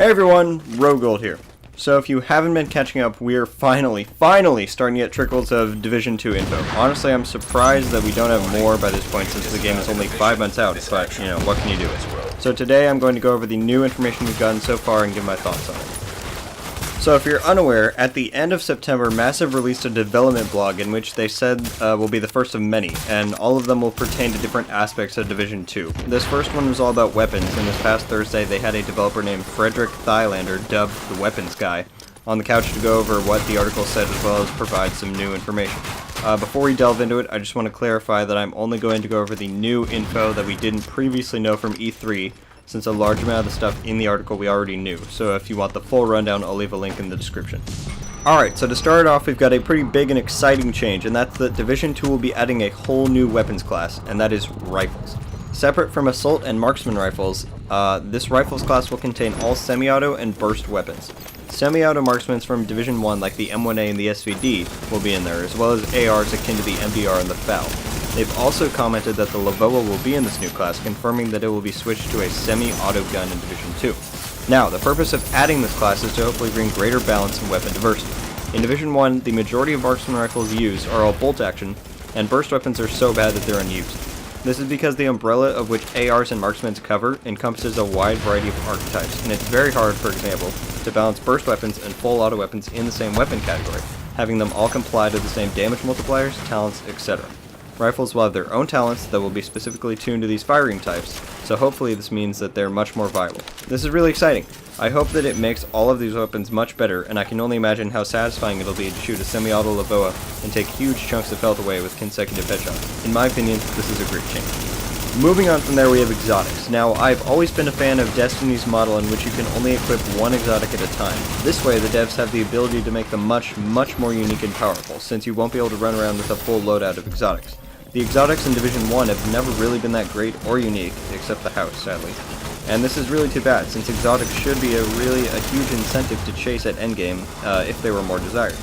Hey everyone, RogueGold here. So if you haven't been catching up, we are finally starting to get trickles of Division 2 info. Honestly, I'm surprised that we don't have more by this point since the game is only 5 months out, but, you know, what can you do? So today I'm going to go over the new information we've gotten so far and give my thoughts on it. So if you're unaware, at the end of September, Massive released a development blog in which they said will be the first of many, and all of them will pertain to different aspects of Division 2. This first one was all about weapons, and this past Thursday they had a developer named Frederick Thylander, dubbed the Weapons Guy, on the couch to go over what the article said as well as provide some new information. Before we delve into it, I just want to clarify that I'm only going to go over the new info that we didn't previously know from E3, since a large amount of the stuff in the article we already knew, so if you want the full rundown, I'll leave a link in the description. Alright, so to start off, we've got a pretty big and exciting change, and that's that Division 2 will be adding a whole new weapons class, and that is rifles. Separate from assault and marksman rifles, this rifles class will contain all semi-auto and burst weapons. Semi-auto marksmen from Division 1 like the M1A and the SVD will be in there, as well as ARs akin to the MBR and the FAL. They've also commented that the Lavoa will be in this new class, confirming that it will be switched to a semi-auto gun in Division 2. Now, the purpose of adding this class is to hopefully bring greater balance and weapon diversity. In Division 1, the majority of marksman rifles used are all bolt action, and burst weapons are so bad that they're unused. This is because the umbrella of which ARs and marksmen cover encompasses a wide variety of archetypes, and it's very hard, for example, to balance burst weapons and full auto weapons in the same weapon category, having them all comply to the same damage multipliers, talents, etc. Rifles will have their own talents that will be specifically tuned to these firing types, so hopefully this means that they're much more viable. This is really exciting. I hope that it makes all of these weapons much better, and I can only imagine how satisfying it'll be to shoot a semi-auto Lavoa and take huge chunks of health away with consecutive headshots. In my opinion, this is a great change. Moving on from there, we have exotics. Now, I've always been a fan of Destiny's model in which you can only equip one exotic at a time. This way, the devs have the ability to make them much more unique and powerful, since you won't be able to run around with a full loadout of exotics. The exotics in Division 1 have never really been that great or unique, except the house, sadly. And this is really too bad, since exotics should be a huge incentive to chase at endgame, if they were more desired.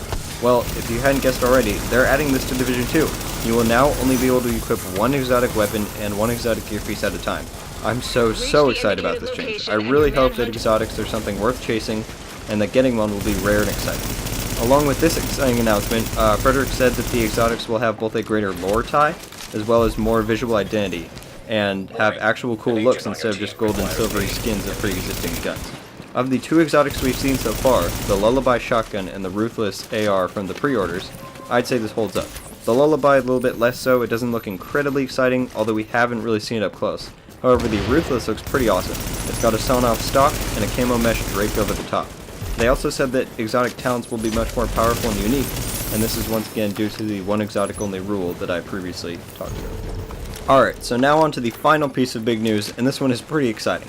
Well, if you hadn't guessed already, they're adding this to Division 2. You will now only be able to equip one exotic weapon and one exotic gear piece at a time. I'm so excited about this change. I really hope that exotics are something worth chasing, and that getting one will be rare and exciting. Along with this exciting announcement, Frederick said that the exotics will have both a greater lore tie, as well as more visual identity, and have actual cool looks instead of just gold and silvery skins of pre-existing guns. Of the two exotics we've seen so far, the Lullaby shotgun and the Ruthless AR from the pre-orders, I'd say this holds up. The Lullaby a little bit less so. It doesn't look incredibly exciting, although we haven't really seen it up close. However, the Ruthless looks pretty awesome. It's got a sawn-off stock and a camo mesh draped over the top. They also said that exotic talents will be much more powerful and unique, and this is once again due to the one exotic only rule that I previously talked about. Alright, so now on to the final piece of big news, and this one is pretty exciting.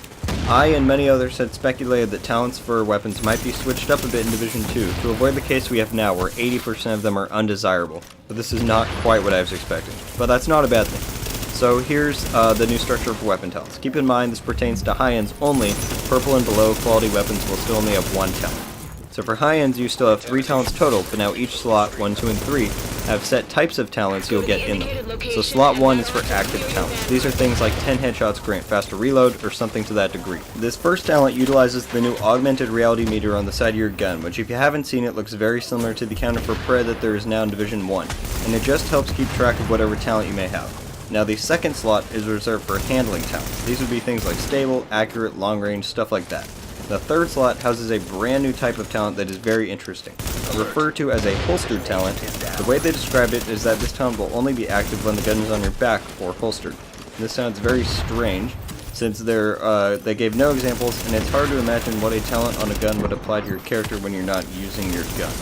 I and many others had speculated that talents for weapons might be switched up a bit in Division 2 to avoid the case we have now where 80% of them are undesirable, but this is not quite what I was expecting. But that's not a bad thing. So here's the new structure for weapon talents. Keep in mind this pertains to high-ends only. Purple and below quality weapons will still only have one talent. So for high-ends you still have 3 talents total, but now each slot, 1, 2, and 3, have set types of talents you'll get in them. So slot 1 is for active talents. These are things like 10 headshots grant faster reload, or something to that degree. This first talent utilizes the new augmented reality meter on the side of your gun, which if you haven't seen it looks very similar to the counter for Pred that there is now in Division 1, and it just helps keep track of whatever talent you may have. Now the second slot is reserved for handling talents. These would be things like stable, accurate, long range, stuff like that. The third slot houses a brand new type of talent that is very interesting. Referred to as a holstered talent, the way they described it is that this talent will only be active when the gun is on your back or holstered. This sounds very strange, since they gave no examples, and it's hard to imagine what a talent on a gun would apply to your character when you're not using your gun.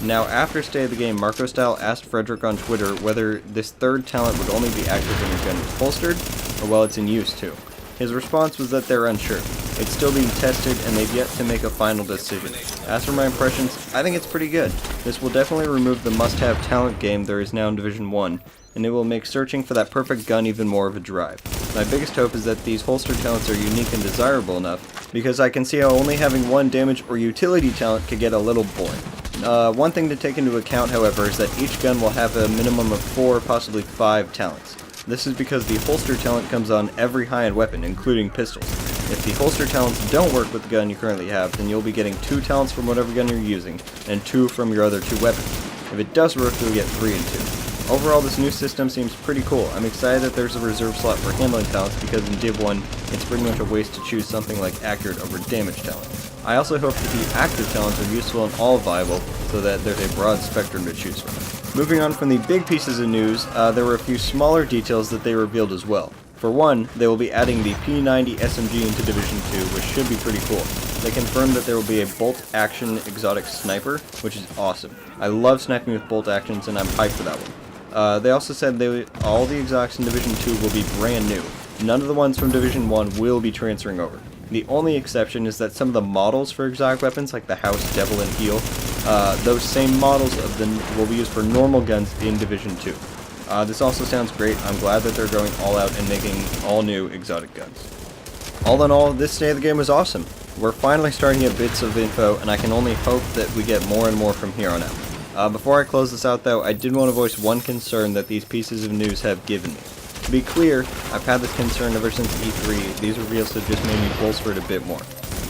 Now, after State of the Game, Marco Style asked Frederick on Twitter whether this third talent would only be active when your gun is holstered, or while it's in use too. His response was that they're unsure. It's still being tested, and they've yet to make a final decision. As for my impressions, I think it's pretty good. This will definitely remove the must-have talent game there is now in Division 1, and it will make searching for that perfect gun even more of a drive. My biggest hope is that these holster talents are unique and desirable enough, because I can see how only having one damage or utility talent could get a little boring. One thing to take into account, however, is that each gun will have a minimum of 4, possibly 5 talents. This is because the holster talent comes on every high-end weapon, including pistols. If the holster talents don't work with the gun you currently have, then you'll be getting 2 talents from whatever gun you're using, and 2 from your other 2 weapons. If it does work, you'll get 3 and 2. Overall, this new system seems pretty cool. I'm excited that there's a reserve slot for handling talents, because in Div 1, it's pretty much a waste to choose something like accurate over damage talent. I also hope that the active talents are useful and all viable, so that there's a broad spectrum to choose from. Moving on from the big pieces of news, there were a few smaller details that they revealed as well. For one, they will be adding the P90 SMG into Division 2, which should be pretty cool. They confirmed that there will be a bolt-action exotic sniper, which is awesome. I love sniping with bolt actions, and I'm hyped for that one. They also said all the exotics in Division 2 will be brand new. None of the ones from Division 1 will be transferring over. The only exception is that some of the models for exotic weapons, like the House, Devil, and Heal, those same models of them will be used for normal guns in Division 2. This also sounds great. I'm glad that they're going all out and making all new exotic guns. All in all, this state of the game was awesome. We're finally starting to get bits of info, and I can only hope that we get more and more from here on out. Before I close this out though, I did want to voice one concern that these pieces of news have given me. To be clear, I've had this concern ever since E3. These reveals have just made me bolster it a bit more.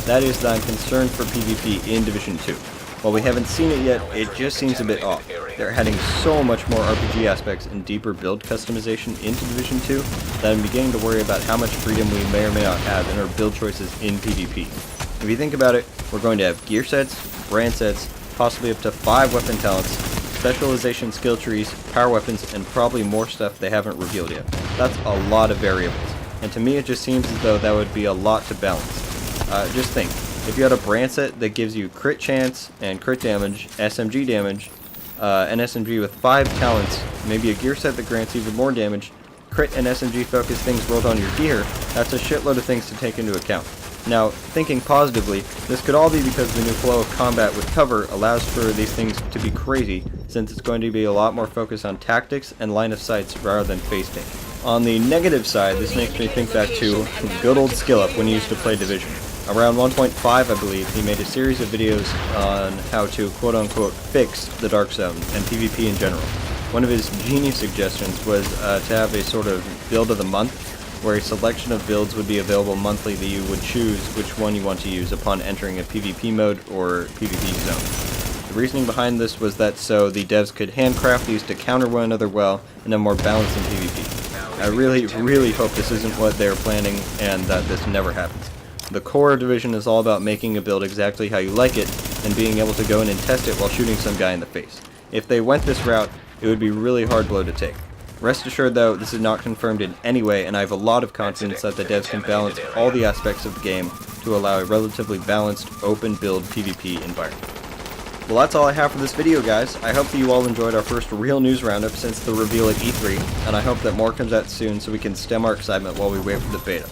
That is that I'm concerned for PvP in Division 2. While we haven't seen it yet, it just seems a bit off. They're adding so much more RPG aspects and deeper build customization into Division 2 that I'm beginning to worry about how much freedom we may or may not have in our build choices in PvP. If you think about it, we're going to have gear sets, brand sets, possibly up to 5 weapon talents, specialization skill trees, power weapons, and probably more stuff they haven't revealed yet. That's a lot of variables, and to me it just seems as though that would be a lot to balance. Just think. If you had a brand set that gives you crit chance and crit damage, SMG damage, an SMG with 5 talents, maybe a gear set that grants even more damage, crit and SMG focused things rolled on your gear, that's a shitload of things to take into account. Now, thinking positively, this could all be because the new flow of combat with cover allows for these things to be crazy, since it's going to be a lot more focused on tactics and line of sights rather than face paint. On the negative side, this makes me think back to good old Skillup when he used to play Division. Around 1.5, I believe, he made a series of videos on how to quote-unquote fix the Dark Zone and PvP in general. One of his genius suggestions was to have a sort of build of the month, where a selection of builds would be available monthly that you would choose which one you want to use upon entering a PvP mode or PvP zone. The reasoning behind this was that so the devs could handcraft these to counter one another well and have more balance in PvP. I really hope this isn't what they're planning and that this never happens. The core Division is all about making a build exactly how you like it and being able to go in and test it while shooting some guy in the face. If they went this route, it would be a really hard blow to take. Rest assured though, this is not confirmed in any way, and I have a lot of confidence that the devs can balance all the aspects of the game to allow a relatively balanced, open build PvP environment. Well, that's all I have for this video, guys. I hope that you all enjoyed our first real news roundup since the reveal at E3, and I hope that more comes out soon so we can stem our excitement while we wait for the beta.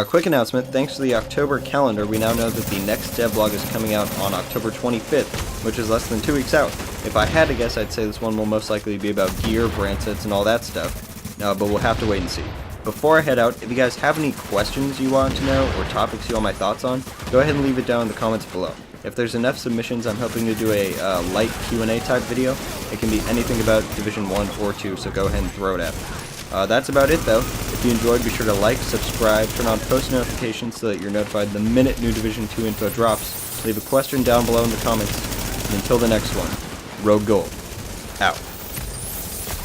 Quick announcement, thanks to the October calendar, we now know that the next devlog is coming out on October 25th, which is less than 2 weeks out. If I had to guess, I'd say this one will most likely be about gear, brand sets, and all that stuff, but we'll have to wait and see. Before I head out, if you guys have any questions you want to know, or topics you want my thoughts on, go ahead and leave it down in the comments below. If there's enough submissions, I'm hoping to do a light Q&A type video. It can be anything about Division 1 or 2, so go ahead and throw it at me. That's about it though. If you enjoyed, be sure to like, subscribe, turn on post notifications so that you're notified the minute new Division 2 info drops. Leave a question down below in the comments. And until the next one, RogueGold, out.